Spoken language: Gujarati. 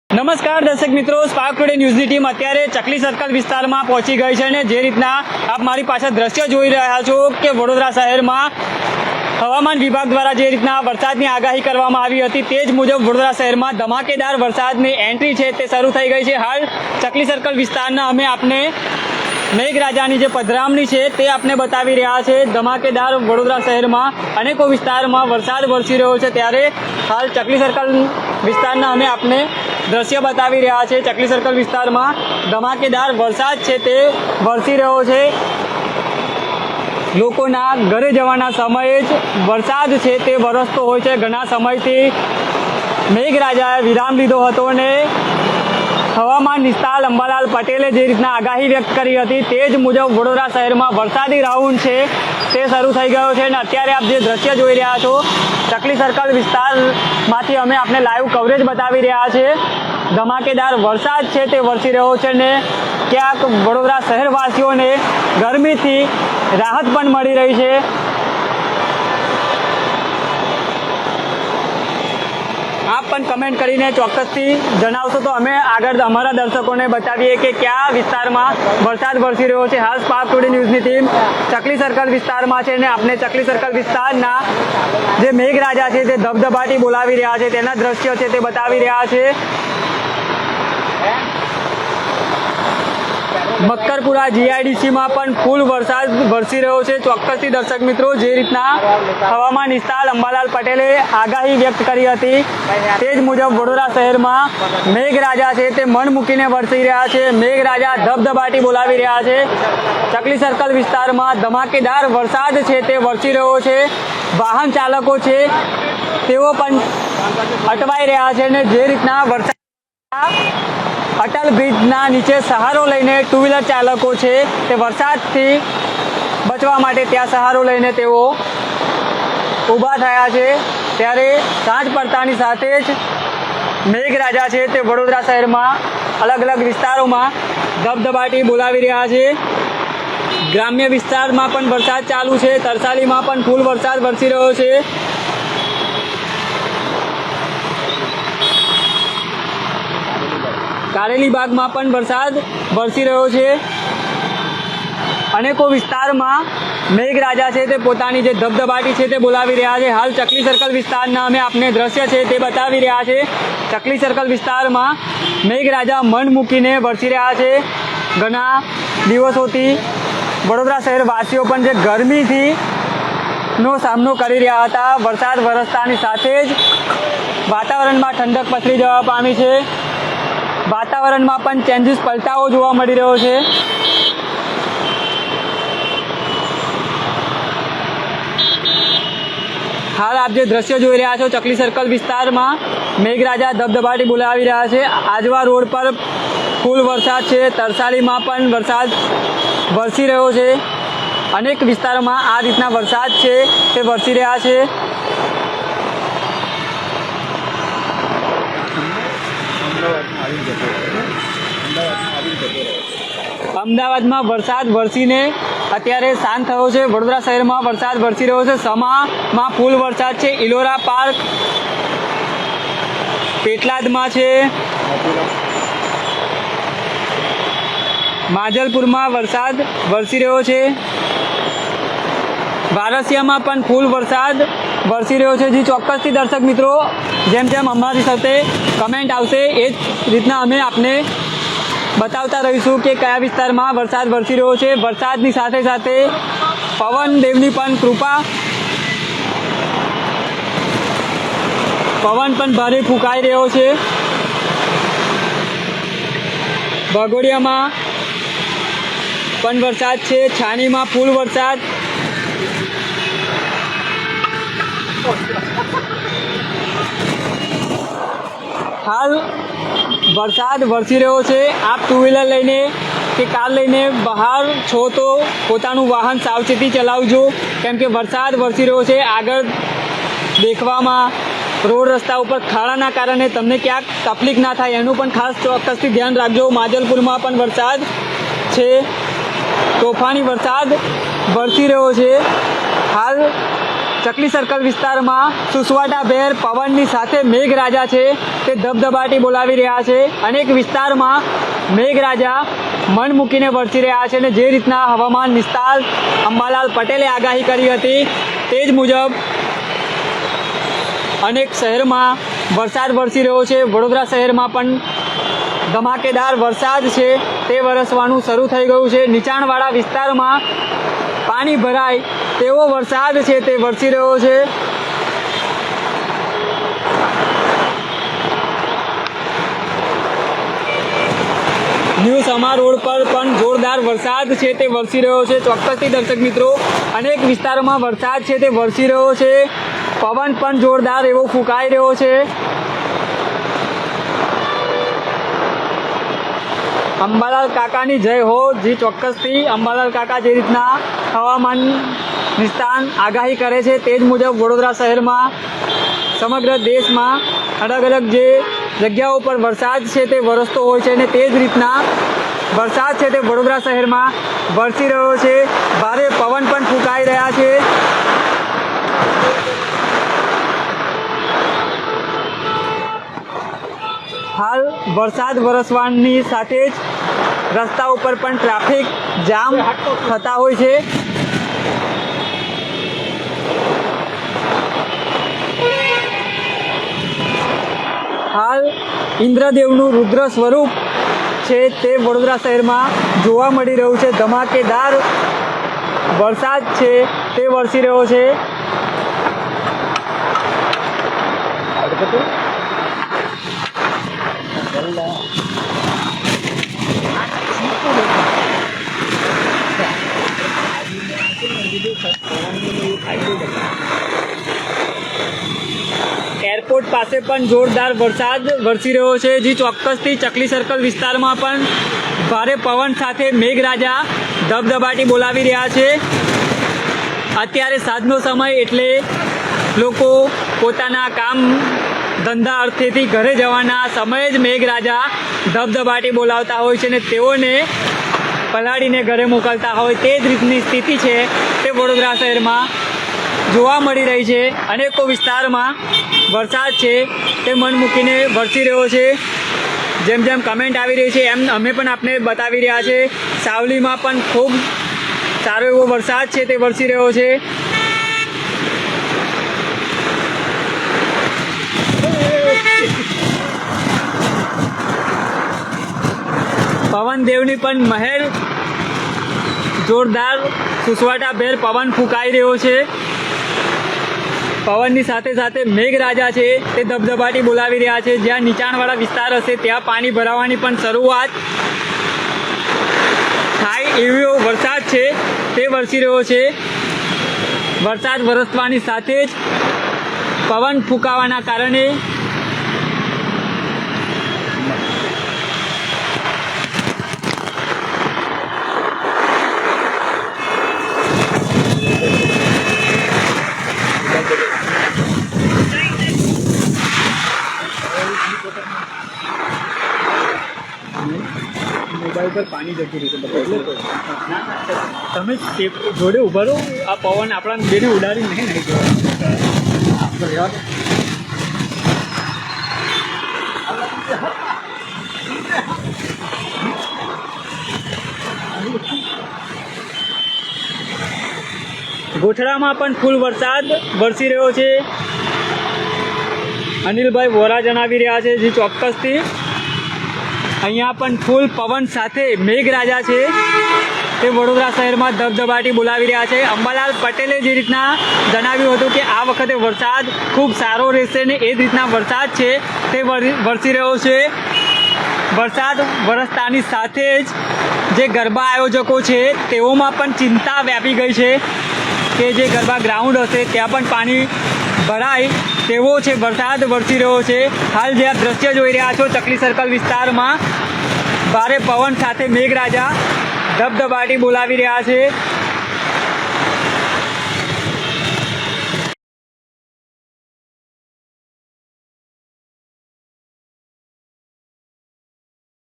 નમસ્કાર દર્શક મિત્રો, સ્પાર્ક ટુડે ન્યૂઝની ટીમ અત્યારે ચકલી સર્કલ વિસ્તારમાં પહોંચી ગઈ છે અને જે રીતના આપ મારી પાછળ દ્રશ્ય જોઈ રહ્યા છો કે વડોદરા શહેરમાં હવામાન વિભાગ દ્વારા જે રીતના વરસાદની આગાહી કરવામાં આવી હતી તે જ મુજબ વડોદરા શહેરમાં ધમાકેદાર વરસાદની એન્ટ્રી છે તે શરૂ થઈ ગઈ છે। હાલ ચકલી સર્કલ વિસ્તારના અમે આપને મેઘરાજાની જે પધરામણી છે તે આપને બતાવી રહ્યા છે। ધમાકેદાર વડોદરા શહેરમાં અનેકો વિસ્તારમાં વરસાદ વરસી રહ્યો છે ત્યારે હાલ ચકલી સર્કલ વિસ્તારના અમે આપને દ્રશ્ય બતાવી રહ્યા છે। ચકલી સર્કલ વિસ્તારમાં ધમાકેદાર વરસાદ છે તે વરસી રહ્યો છે। લોકોના ઘરે જવાના સમયે જ વરસાદ છે તે વરસતો હોય છે। ઘણા સમયથી મેઘરાજાએ વિરામ લીધો હતો અને હવામાન નિષ્ણાત અંબાલાલ પટેલે જે રીતના આગાહી વ્યક્ત કરી હતી તે જ મુજબ વડોદરા શહેરમાં વરસાદી રાઉન્ડ છે તે શરૂ થઈ ગયો છે અને અત્યારે આપ જે દ્રશ્ય જોઈ રહ્યા છો ચકલી સર્કલ વિસ્તારમાંથી અમે આપને લાઈવ કવરેજ બતાવી રહ્યા છે। ધમાકેદાર વરસાદ છે તે વરસી રહ્યો છે અને ક્યાંક વડોદરા શહેરવાસીઓને ગરમીથી રાહત પણ મળી રહી છે। આપ પણ કમેન્ટ કરીને ચોક્કસથી જણાવશો તો અમે આગળ અમારા દર્શકોને બતાવીએ કે કયા વિસ્તારમાં વરસાદ વરસી રહ્યો છે। હાલ સ્પાર્ક ટુડે ન્યૂઝની ટીમ ચકલી સર્કલ વિસ્તારમાં છે અને આપણે ચકલી સર્કલ વિસ્તારના જે મેઘરાજા છે તે ધબધબાટી બોલાવી રહ્યા છે તેના દ્રશ્યો છે તે બતાવી રહ્યા છે। મક્કરપુરા જીઆઈડીસીમાં પણ ફૂલ વરસાદ વરસી રહ્યો છે। ચોક્કસથી દર્શક મિત્રો જે રીતના હવામાન નિષ્ણાત અંબાલાલ પટેલે આગાહી વ્યક્ત કરી હતી તે જ મુજબ વડોદરા શહેરમાં મેઘરાજા છે તે મન મૂકીને વરસી રહ્યા છે। મેઘરાજા ધબધબાટી બોલાવી રહ્યા છે। ચકલી સર્કલ વિસ્તારમાં ધમાકેદાર વરસાદ છે તે વરસી રહ્યો છે। વાહન ચાલકો છે તેઓ પણ અટવાઈ રહ્યા છે અને જે રીતના વરસાદ અટલ બ્રિજના નીચે સહારો લઈને ટુ વ્હીલર ચાલકો છે તે વરસાદથી બચવા માટે ત્યાં સહારો લઈને તેઓ ઊભા થયા છે। ત્યારે સાંજ પડતાની સાથે જ મેઘરાજા છે તે વડોદરા શહેરમાં અલગ અલગ વિસ્તારોમાં ધબધબાટી બોલાવી રહ્યા છે। ગ્રામ્ય વિસ્તારમાં પણ વરસાદ ચાલુ છે। તરસાલીમાં પણ ફૂલ વરસાદ વરસી રહ્યો છે। કારેલી બાગમાં પણ વરસાદ વરસી રહ્યો છે। અનેકો વિસ્તારમાં મેઘરાજા છે તે પોતાની જે ધબધબાટી છે તે બોલાવી રહ્યા છે। હાલ ચકલી સર્કલ વિસ્તારના અમે આપને દ્રશ્ય છે તે બતાવી રહ્યા છે। ચકલી સર્કલ વિસ્તારમાં મેઘરાજા મન મૂકીને વરસી રહ્યા છે। ઘણા દિવસોથી વડોદરા શહેરવાસીઓ પણ જે ગરમીથી નો સામનો કરી રહ્યા હતા વરસાદ વરસતાની સાથે જ વાતાવરણમાં ઠંડક પસરી જવા પામી છે। વાતાવરણમાં પણ ચેન્જીસ પલટાવો જોવા મળી રહ્યો છે। હાલ આપ જે દ્રશ્ય જોઈ રહ્યા છો ચકલી સર્કલ વિસ્તારમાં મેઘરાજા ધબધબાટી બોલાવી રહ્યા છે। આજવા રોડ પર ફૂલ વરસાદ છે। તરસાલીમાં પણ વરસાદ વરસી રહ્યો છે। અનેક વિસ્તારોમાં આ રીતના વરસાદ છે તે વરસી રહ્યા છે। અમદાવાદમાં વરસાદ વરસીને અત્યારે શાંત થયો છે। વડોદરા શહેરમાં વરસાદ વરસી રહ્યો છે। સમામાં ફૂલ વરસાદ છે। ઇલોરા પાર્ક પેટલાદમાં છે। માજલપુરમાં વરસાદ વરસી રહ્યો છે। વારસિયામાં પણ ફૂલ વરસાદ વરસી રહ્યો છે। જે ચોક્કસથી દર્શક મિત્રો જેમ જેમ અમારી સાથે કમેન્ટ આવશે એ જ રીતના અમે આપને બતાવતા રહીશું કે કયા વિસ્તારમાં વરસાદ વરસી રહ્યો છે। વરસાદની સાથે સાથે પવન દેવની પણ કૃપા પવન પણ ભારે ફૂંકાઈ રહ્યો છે। વાઘોડિયામાં પણ વરસાદ છે। છાણીમાં ફૂલ વરસાદ હાલ વરસાદ વરસી રહ્યો છે। આપ ટુ વ્હીલર લઈને કે કાર લઈને બહાર છો તો પોતાનું વાહન સાવચેતી ચલાવજો કેમ કે વરસાદ વરસી રહ્યો છે। આગળ દેખવામાં રોડ રસ્તા ઉપર ખાડાના કારણે તમને ક્યાંક તકલીફ ના થાય એનું પણ ખાસ ચોક્કસથી ધ્યાન રાખજો। માજલપુરમાં પણ વરસાદ છે। તોફાની વરસાદ વરસી રહ્યો છે। હાલ ચકલી સર્કલ વિસ્તારમાં સુસવાટાભેર પવનની સાથે મેઘરાજા છે તે ધબધબાટી બોલાવી રહ્યા છે. અનેક વિસ્તારમાં મેઘરાજા મન મૂકીને વરસી રહ્યા છે અને જે રીતના હવામાન નિષ્ણાત અંબાલાલ પટેલે આગાહી કરી હતી તે જ મુજબ અનેક શહેરમાં વરસાદ વરસી રહ્યો છે. વડોદરા શહેરમાં પણ ધમાકેદાર વરસાદ છે તે વરસવાનું શરૂ થઈ ગયું છે. નીચાણવાળા વિસ્તારમાં પાણી ભરાય તેવો વરસાદ છે તે વરસી રહ્યો છે. ન્યૂ સમા રોડ પર પણ જોરદાર વરસાદ છે તે વરસી રહ્યો છે. ચોક્કસથી દર્શક મિત્રો અનેક વિસ્તારોમાં વરસાદ છે તે વરસી રહ્યો છે. પવન પણ જોરદાર એવો ફૂંકાઈ રહ્યો છે. અંબાલાલ કાકાની જય હો. જી ચોક્કસથી અંબાલાલ કાકા જે રીતના હવામાન નિષ્ણાત આગાહી કરે છે તે જ મુજબ વડોદરા શહેરમાં સમગ્ર દેશમાં અલગ અલગ જે જગ્યાઓ પર વરસાદ છે તે વરસતો હોય છે અને તે જ રીતના વરસાદ છે તે વડોદરા શહેરમાં વરસી રહ્યો છે. ભારે પવન પણ ફૂંકાઈ રહ્યા છે. હાલ વરસાદ વરસવાની સાથે જ રસ્તા ઉપર પણ ટ્રાફિક જામ થતા હોય છે. હાલ ઇન્દ્રદેવનું રુદ્ર સ્વરૂપ છે તે વડોદરા શહેરમાં જોવા મળી રહ્યું છે. ધમાકેદાર વરસાદ છે તે વરસી રહ્યો છે. એરપોર્ટ પાસે પણ જોરદાર વરસાદ વરસી રહ્યો છે. જે ચોક્કસથી ચકલી સર્કલ વિસ્તારમાં પણ ભારે પવન સાથે મેઘરાજા ધબધબાટી બોલાવી રહ્યા છે. અત્યારે સાંજનો સમય એટલે લોકો પોતાના કામ ધંધા અર્થેથી ઘરે જવાના સમયે જ મેઘરાજા ધબધબાટી બોલાવતા હોય છે અને તેઓને પલાળીને ઘરે મોકલતા હોય તે જ રીતની સ્થિતિ છે તે વડોદરા શહેરમાં જોવા મળી રહી છે. અનેકો વિસ્તારમાં વરસાદ છે તે મન મૂકીને વરસી રહ્યો છે. જેમ જેમ કમેન્ટ આવી રહી છે એમ અમે પણ આપને બતાવી રહ્યા છે. સાવલીમાં પણ ખૂબ સારો એવો વરસાદ છે તે વરસી રહ્યો છે. પવનદેવની પણ મહેર જોરદાર સુસવાટાભેર પવન ફૂંકાઈ રહ્યો છે. પવનની સાથે સાથે મેઘરાજા છે તે ધબધબાટી બોલાવી રહ્યા છે. જ્યાં નીચાણવાળા વિસ્તાર હશે ત્યાં પાણી ભરાવાની પણ શરૂઆત થાય એવો વરસાદ છે તે વરસી રહ્યો છે. વરસાદ વરસવાની સાથે જ પવન ફૂંકાવાના કારણે મોબાઈલ પર પાણી જતું રહેશે એટલે તમે જોડે ઉભા રહો. આ પવન આપણા બેને ઉડાડી નહીં ગોઠડામાં પણ ફૂલ વરસાદ વરસી રહ્યો છે. અનિલભાઈ વોરા જણાવી રહ્યા છે. જે ચોક્કસથી અહીંયા પણ ફૂલ પવન સાથે મેઘરાજા છે તે વડોદરા શહેરમાં ધબધબાટી બોલાવી રહ્યા છે. અંબાલાલ પટેલે જે રીતના જણાવ્યું હતું કે આ વખતે વરસાદ ખૂબ સારો રહેશે ને એ જ રીતના વરસાદ છે તે વરસી રહ્યો છે. વરસાદ વરસતાની સાથે જ જે ગરબા આયોજકો છે તેઓમાં પણ ચિંતા વ્યાપી ગઈ છે કે જે ગરબા ગ્રાઉન્ડ હશે ત્યાં પણ પાણી ભરાય તેવો છે વરસાદ વરસી રહ્યો છે. હાલ જે આપ દ્રશ્ય જોઈ રહ્યા છો ચકલી સર્કલ વિસ્તારમાં ભારે પવન સાથે મેઘરાજા ધબધબાટી બોલાવી રહ્યા છે.